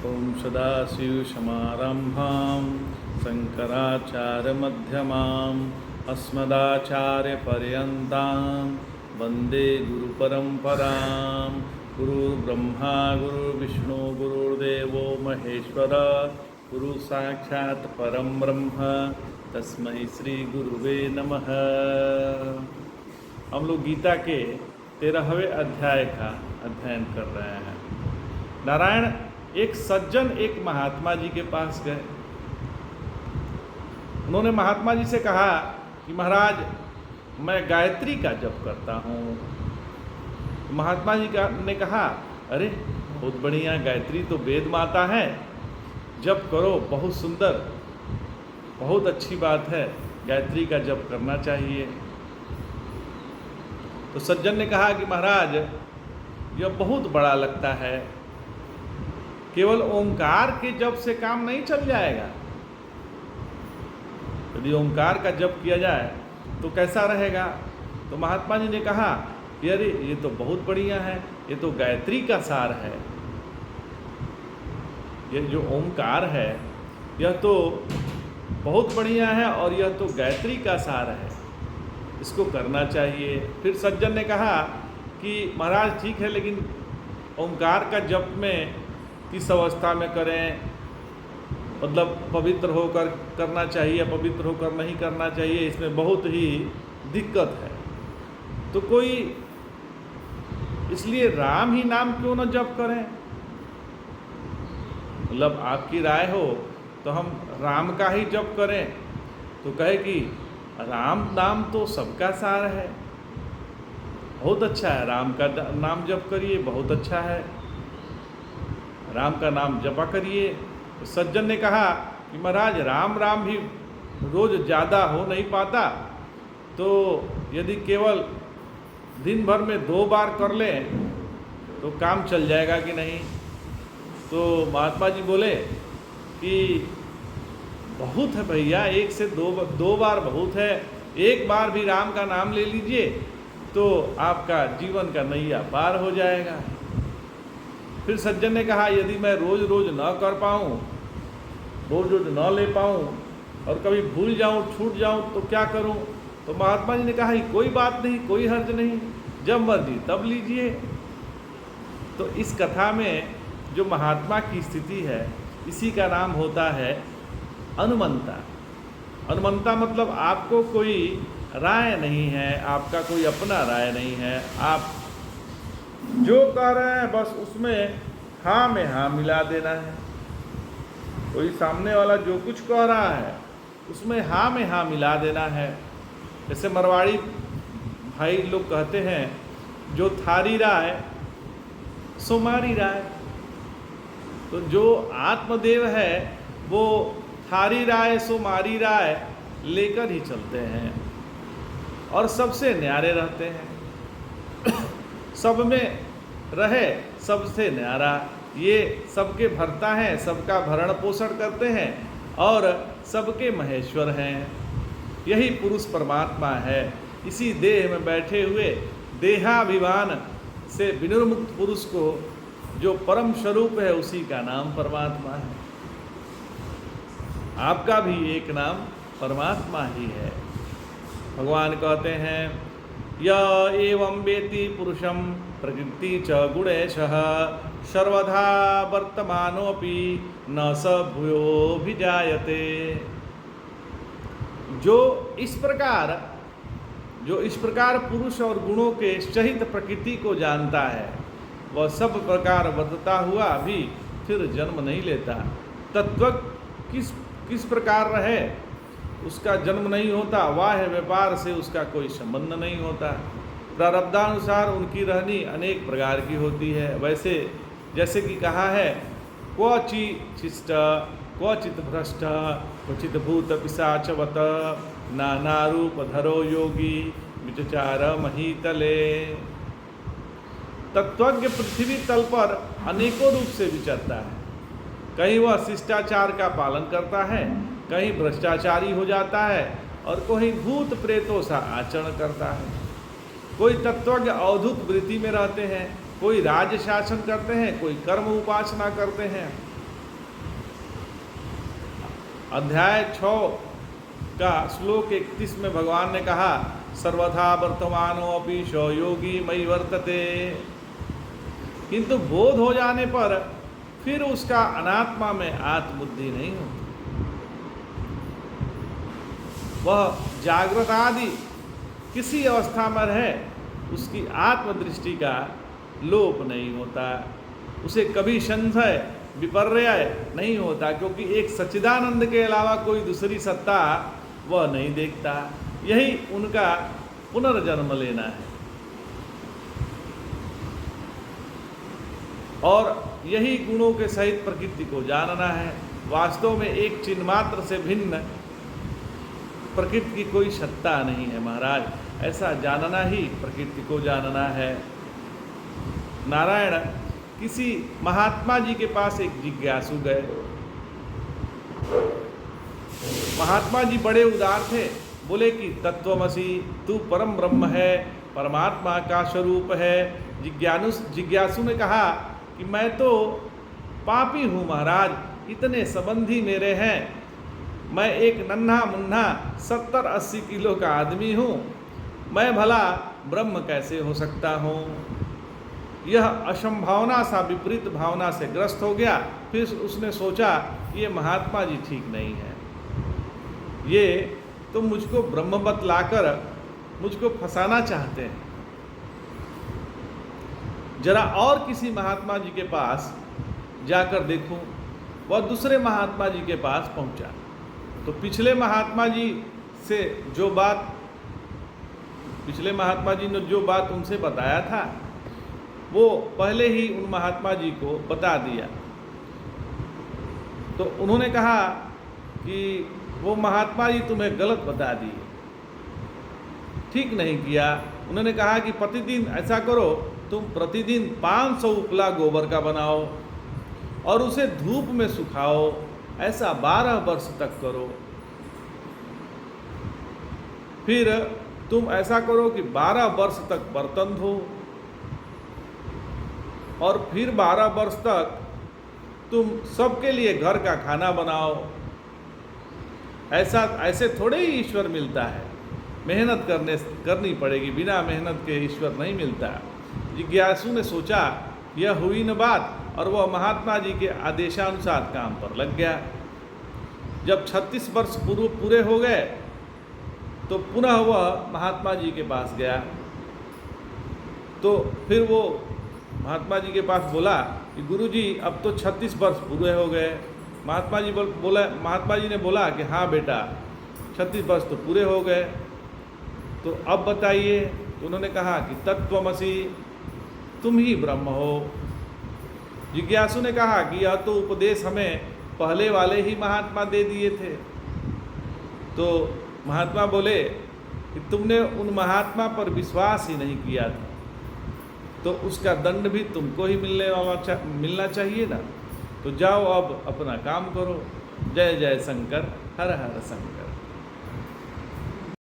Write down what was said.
ॐ सदाशिवसमारम्भां शङ्कराचार्यमध्यमाम् अस्मदाचार्यपर्यन्तां वन्दे गुरुपरम्परां। गुरुर्ब्रह्मा गुरुर्विष्णु गुरुर्देवो महेश्वर गुरुसाक्षात् परं ब्रह्म तस्मै श्री गुरुवे नमः। हम लोग गीता के 13वें अध्याय का अध्ययन कर रहे हैं। नारायण एक सज्जन एक महात्मा जी के पास गए। उन्होंने महात्मा जी से कहा कि महाराज मैं गायत्री का जप करता हूँ। महात्मा जी ने कहा अरे बहुत बढ़िया, गायत्री तो वेद माता है, जप करो, बहुत सुंदर, बहुत अच्छी बात है, गायत्री का जप करना चाहिए। तो सज्जन ने कहा कि महाराज यह बहुत बड़ा लगता है, केवल ओंकार के जप से काम नहीं चल जाएगा। यदि ओंकार का जप किया जाए तो कैसा रहेगा? तो महात्मा जी ने कहा कि अरे ये तो बहुत बढ़िया है, ये तो गायत्री का सार है। ये जो ओंकार है यह तो बहुत बढ़िया है और यह तो गायत्री का सार है, इसको करना चाहिए। फिर सज्जन ने कहा कि महाराज ठीक है, लेकिन ओंकार का जप में किस अवस्था में करें, मतलब पवित्र होकर करना चाहिए, पवित्र होकर नहीं करना चाहिए, इसमें बहुत ही दिक्कत है। तो कोई इसलिए राम ही नाम क्यों न जप करें? मतलब आपकी राय हो तो हम राम का ही जप करें। तो कहे कि राम नाम तो सबका सार है, बहुत अच्छा है, राम का नाम जप करिए, बहुत अच्छा है, राम का नाम जपा करिए। तो सज्जन ने कहा कि महाराज राम राम भी रोज ज़्यादा हो नहीं पाता, तो यदि केवल दिन भर में 2 बार कर लें तो काम चल जाएगा कि नहीं? तो महात्मा जी बोले कि बहुत है भैया, 1 से 2 बार बहुत है, 1 बार भी राम का नाम ले लीजिए तो आपका जीवन का नैया पार हो जाएगा। फिर सज्जन ने कहा यदि मैं रोज रोज न कर पाऊँ, रोज रोज न ले पाऊँ और कभी भूल जाऊँ, छूट जाऊँ तो क्या करूँ? तो महात्मा जी ने कहा कोई बात नहीं, कोई हर्ज नहीं, जब मर्जी तब लीजिए। तो इस कथा में जो महात्मा की स्थिति है इसी का नाम होता है अनुमंता। अनुमंता मतलब आपको कोई राय नहीं है, आपका कोई अपना राय नहीं है, आप जो कह रहे हैं बस उसमें हाँ में हाँ मिला देना है। कोई सामने वाला जो कुछ कह रहा है उसमें हाँ में हाँ मिला देना है। जैसे मरवाड़ी भाई लोग कहते हैं जो थारी राय सो मारी राय। तो जो आत्मदेव है वो थारी राय सो मारी राय लेकर ही चलते हैं और सबसे न्यारे रहते हैं। सब में रहे, सबसे न्यारा, ये सबके भरता हैं, सबका भरण पोषण करते हैं और सबके महेश्वर हैं। यही पुरुष परमात्मा है। इसी देह में बैठे हुए देहाभिमान से विनिर्मुक्त पुरुष को जो परम स्वरूप है उसी का नाम परमात्मा है। आपका भी एक नाम परमात्मा ही है। भगवान कहते हैं य एवं वेति पुरुषं प्रकृति च गुणेशः सर्वधा वर्तमानोऽपि न स भूयोऽभिजायते। जो इस प्रकार पुरुष और गुणों के सहित प्रकृति को जानता है वह सब प्रकार वर्तता हुआ भी फिर जन्म नहीं लेता। तत्व किस प्रकार रहे उसका जन्म नहीं होता, वाह्य व्यापार से उसका कोई संबंध नहीं होता। प्रारब्धानुसार उनकी रहनी अनेक प्रकार की होती है। वैसे जैसे कि कहा है क्वचित् शिष्ट क्वचित् भ्रष्ट क्वचित् भूत पिशाचवत नाना रूप धरो योगी विचचार महीतले। तत्वज्ञ पृथ्वी तल पर अनेकों रूप से विचरता है। कहीं वह शिष्टाचार का पालन करता है, कहीं भ्रष्टाचारी हो जाता है और कोई भूत प्रेतों सा आचरण करता है। कोई तत्वज्ञ अवधूत वृत्ति में रहते हैं, कोई राज्य शासन करते हैं, कोई कर्म उपासना करते हैं, अध्याय 6 का श्लोक 31 में भगवान ने कहा सर्वथा वर्तमानो अपि स योगी मयि वर्तते। किंतु बोध हो जाने पर फिर उसका अनात्मा में आत्मबुद्धि नहीं होती। वह जागृत आदि किसी अवस्था में रहे, उसकी आत्मदृष्टि का लोप नहीं होता, उसे कभी संशय विपर्य नहीं होता, क्योंकि एक सच्चिदानंद के अलावा कोई दूसरी सत्ता वह नहीं देखता। यही उनका पुनर्जन्म लेना है और यही गुणों के सहित प्रकृति को जानना है। वास्तव में एक चिन्ह मात्र से भिन्न प्रकृति की कोई सत्ता नहीं है महाराज, ऐसा जानना ही प्रकृति को जानना है। नारायण किसी महात्मा जी के पास एक जिज्ञासु गए। महात्मा जी बड़े उदार थे, बोले कि तत्वमसि, तू परम ब्रह्म है, परमात्मा का स्वरूप है। जिज्ञासु ने कहा कि मैं तो पापी हूँ महाराज, इतने संबंधी मेरे हैं, मैं एक नन्हा मुन्ना 70-80 किलो का आदमी हूँ, मैं भला ब्रह्म कैसे हो सकता हूँ। यह असंभावना सा विपरीत भावना से ग्रस्त हो गया। फिर उसने सोचा ये महात्मा जी ठीक नहीं है, ये तो मुझको ब्रह्म बतलाकर मुझको फंसाना चाहते हैं। जरा और किसी महात्मा जी के पास जाकर देखूं। वह दूसरे महात्मा जी के पास पहुंचा तो पिछले महात्मा जी ने जो बात उनसे बताया था वो पहले ही उन महात्मा जी को बता दिया। तो उन्होंने कहा कि वो महात्मा जी तुम्हें गलत बता दिए, ठीक नहीं किया। उन्होंने कहा कि प्रतिदिन ऐसा करो, तुम प्रतिदिन 500 उपला गोबर का बनाओ और उसे धूप में सुखाओ, ऐसा 12 वर्ष तक करो। फिर तुम ऐसा करो कि 12 वर्ष तक बर्तन धो और फिर 12 वर्ष तक तुम सबके लिए घर का खाना बनाओ। ऐसे थोड़े ही ईश्वर मिलता है, मेहनत करनी पड़ेगी, बिना मेहनत के ईश्वर नहीं मिलता। जिज्ञासु ने सोचा यह हुई न बात और वह महात्मा जी के आदेशानुसार काम पर लग गया। जब 36 वर्ष पूरे हो गए तो पुनः वह महात्मा जी के पास गया। तो फिर वो महात्मा जी के पास बोला कि गुरुजी अब तो 36 वर्ष पूरे हो गए। महात्मा जी ने बोला कि हाँ बेटा 36 वर्ष तो पूरे हो गए, तो अब बताइए। तो उन्होंने कहा कि तत्वमसि, तुम ही ब्रह्म हो। जिज्ञासु ने कहा कि यह तो उपदेश हमें पहले वाले ही महात्मा दे दिए थे। तो महात्मा बोले कि तुमने उन महात्मा पर विश्वास ही नहीं किया था, तो उसका दंड भी तुमको ही मिलना चाहिए ना। तो जाओ अब अपना काम करो। जय जय शंकर, हर हर शंकर।